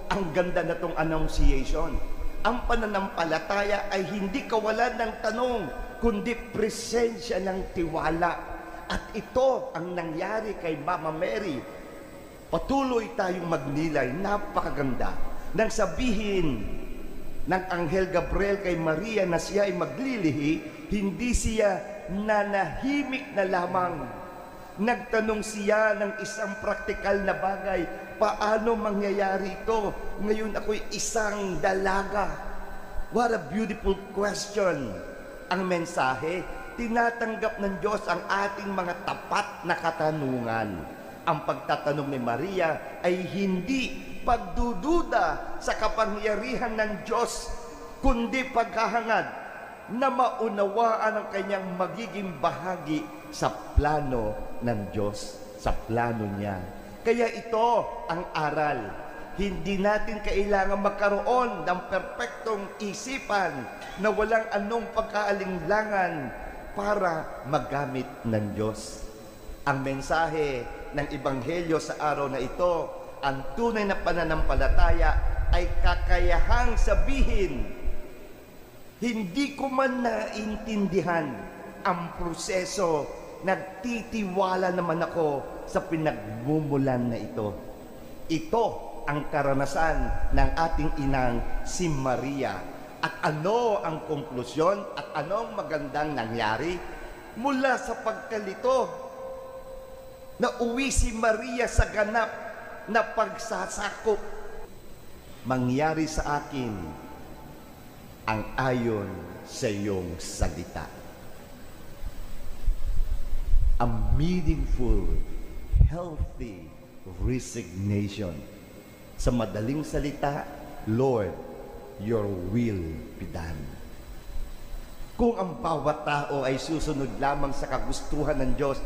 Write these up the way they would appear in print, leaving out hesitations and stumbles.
Ang ganda na tong annunciation. Ang pananampalataya ay hindi kawalan ng tanong, kundi presensya ng tiwala. At ito ang nangyari kay Mama Mary. Patuloy tayong magnilay, napakaganda. Nang sabihin ng Anghel Gabriel kay Maria na siya ay maglilihi, hindi siya nanahimik na lamang. Nagtanong siya ng isang praktikal na bagay, paano mangyayari ito? Ngayon ako'y isang dalaga. What a beautiful question. Ang mensahe, tinatanggap ng Diyos ang ating mga tapat na katanungan. Ang pagtatanong ni Maria ay hindi pagdududa sa kapangyarihan ng Diyos, kundi paghahangad na maunawaan ang kanyang magiging bahagi sa plano ng Diyos, sa plano niya. Kaya ito ang aral. Hindi natin kailangan magkaroon ng perpektong isipan na walang anong pagkaalinlangan para magamit ng Diyos. Ang mensahe ng Ebanghelyo sa araw na ito, ang tunay na pananampalataya ay kakayahang sabihin, hindi ko man naintindihan ang proseso, nagtitiwala naman ako sa pinagmumulan na ito. Ito ang karanasan ng ating inang si Maria. At ano ang konklusyon at anong magandang nangyari? Mula sa pagkalito, na uwi si Maria sa ganap na pagsasakop. Mangyari sa akin ang ayon sa iyong salita. A meaningful, healthy resignation. Sa madaling salita, Lord, your will be done. Kung ang bawat tao ay susunod lamang sa kagustuhan ng Diyos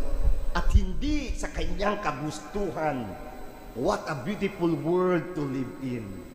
at hindi sa kanyang kagustuhan, what a beautiful world to live in.